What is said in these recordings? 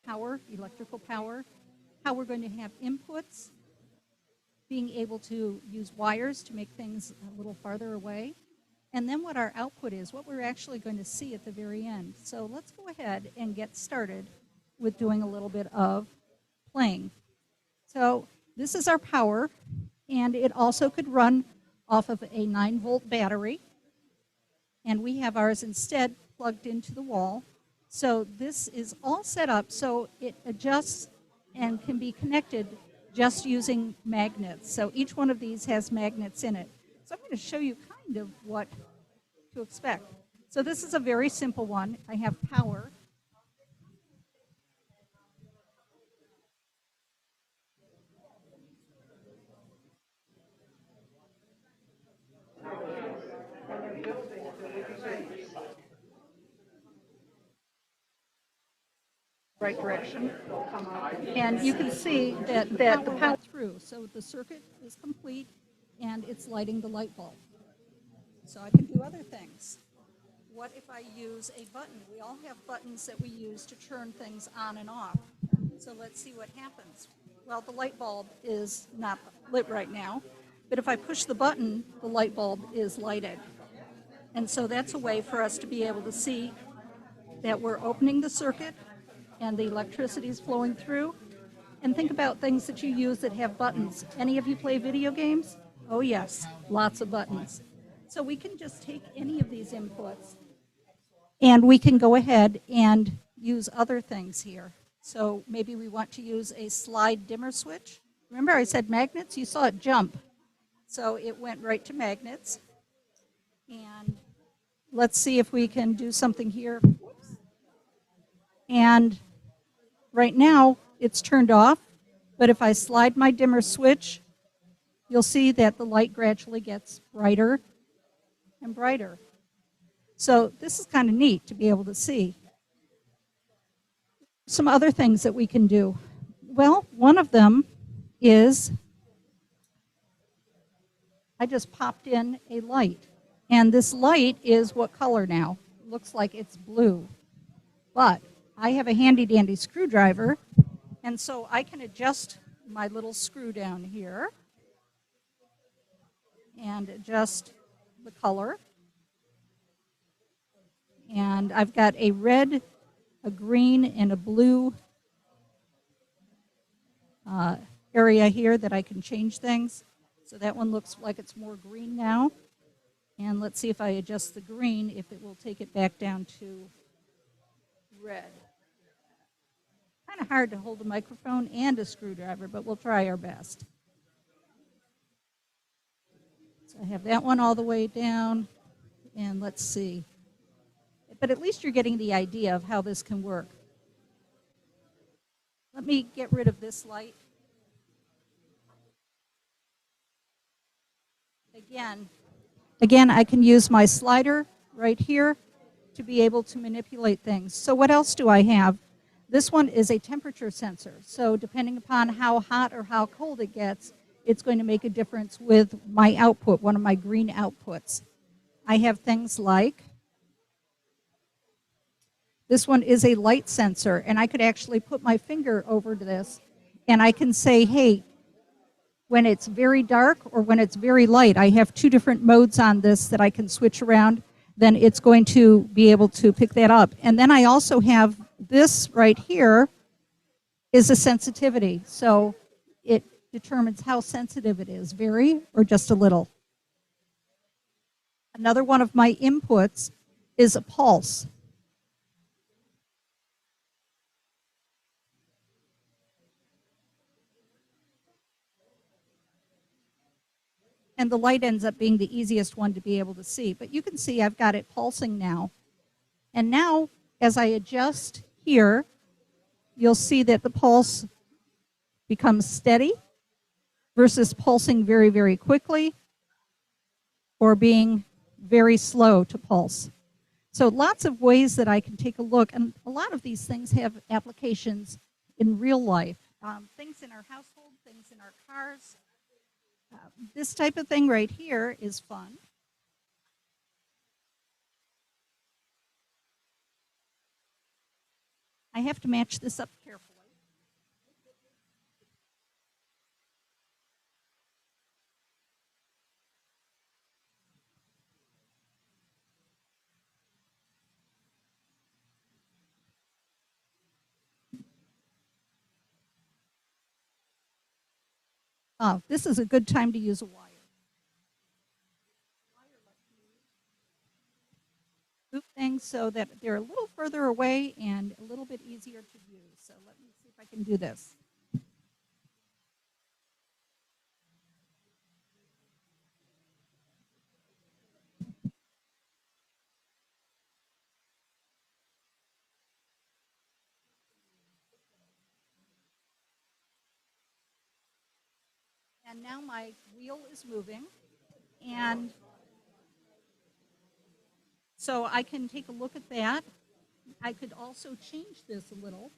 power, electrical power, how we're going to have inputs, being able to use wires to make things a little farther away, and then what our output is, what we're actually going to see at the very end. So let's go ahead and get started with doing a little bit of playing. So this is our power, and it also could run off of a 9-volt battery, and we have ours instead plugged into the wall. So this is all set up so it adjusts and can be connected just using magnets. So each one of these has magnets in it. So I'm going to show you kind of what to expect. So this is a very simple one. I have power. Right direction. And you can see that the power went through. So the circuit is complete and it's lighting the light bulb. So I can do other things. What if I use a button? We all have buttons that we use to turn things on and off. So let's see what happens. Well, the light bulb is not lit right now, but if I push the button, the light bulb is lighted. And so that's a way for us to be able to see that we're opening the circuit and the electricity is flowing through. And think about things that you use that have buttons. Any of you play video games? Oh yes, lots of buttons. So we can just take any of these inputs and we can go ahead and use other things here. So maybe we want to use a slide dimmer switch. Remember I said magnets? You saw it jump. So it went right to magnets. And let's see if we can do something here. And right now it's turned off, but if I slide my dimmer switch, you'll see that the light gradually gets brighter and brighter. So this is kind of neat to be able to see. Some other things that we can do. Well, one of them is I just popped in a light. And this light is what color now? Looks like it's blue. But I have a handy dandy screwdriver, and so I can adjust my little screw down here and adjust the color. And I've got a red, a green, and a blue area here that I can change things. So that one looks like it's more green now. And let's see if I adjust the green, if it will take it back down to red. Kind of hard to hold a microphone and a screwdriver, but we'll try our best. So I have that one all the way down, and let's see. But at least you're getting the idea of how this can work. Let me get rid of this light. Again, I can use my slider right here to be able to manipulate things. So what else do I have? This one is a temperature sensor. So depending upon how hot or how cold it gets, it's going to make a difference with my output, one of my green outputs. I have things like, this one is a light sensor, and I could actually put my finger over to this, and I can say, hey, when it's very dark or when it's very light, I have two different modes on this that I can switch around, then it's going to be able to pick that up. And then I also have this right here is a sensitivity. So it determines how sensitive it is, very or just a little. Another one of my inputs is a pulse. And the light ends up being the easiest one to be able to see. But you can see I've got it pulsing now. And now, as I adjust here, you'll see that the pulse becomes steady versus pulsing very, very quickly or being very slow to pulse. So lots of ways that I can take a look. And a lot of these things have applications in real life. Things in our household, things in our cars. This type of thing right here is fun. I have to match this up carefully. Oh, this is a good time to use a wire. Move things so that they're a little further away and a little bit easier to use. So let me see if I can do this. And now my wheel is moving. And so I can take a look at that. I could also change this a little.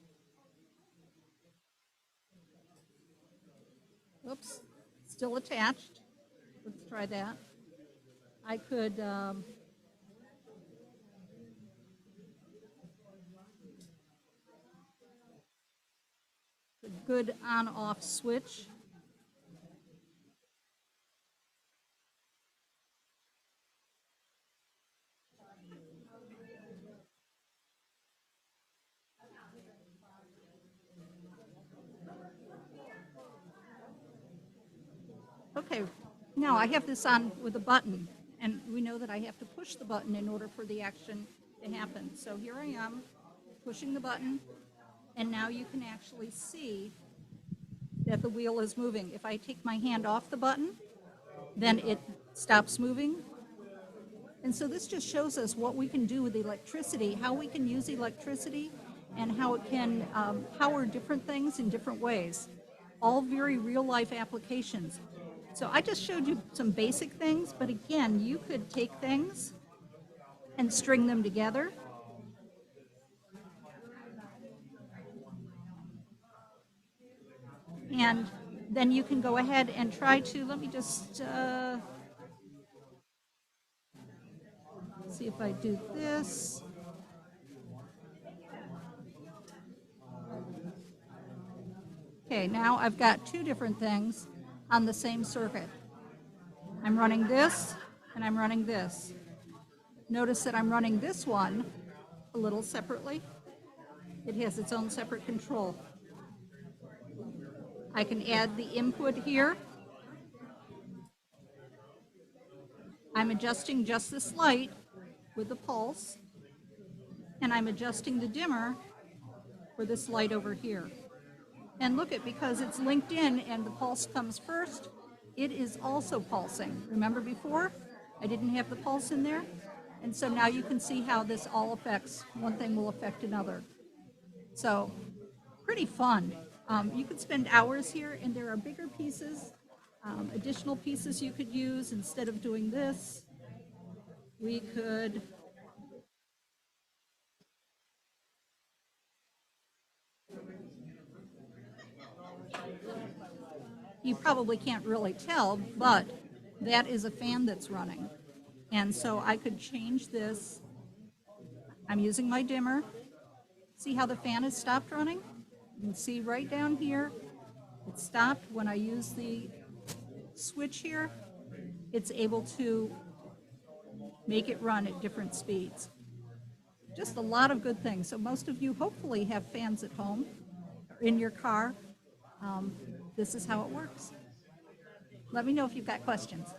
Oops, still attached. Let's try that. I could a good on-off switch. Okay, now I have this on with a button, and we know that I have to push the button in order for the action to happen. So here I am, pushing the button, and now you can actually see that the wheel is moving. If I take my hand off the button, then it stops moving. And so this just shows us what we can do with electricity, how we can use electricity, and how it can power different things in different ways. All very real-life applications. So I just showed you some basic things, but again, you could take things and string them together. And then you can go ahead and try to, let me just see if I do this. Okay, now I've got two different things on the same circuit. I'm running this and I'm running this. Notice that I'm running this one a little separately. It has its own separate control. I can add the input here. I'm adjusting just this light with the pulse, and I'm adjusting the dimmer for this light over here. And look at, because it's linked in and the pulse comes first, it is also pulsing. Remember before, I didn't have the pulse in there? And so now you can see how this all affects, one thing will affect another. So, pretty fun. You could spend hours here, and there are bigger pieces, additional pieces you could use instead of doing this. We could you probably can't really tell, but that is a fan that's running. And so I could change this. I'm using my dimmer. See how the fan has stopped running? You can see right down here, it stopped. When I use the switch here, it's able to make it run at different speeds. Just a lot of good things. So most of you hopefully have fans at home or in your car. This is how it works. Let me know if you've got questions.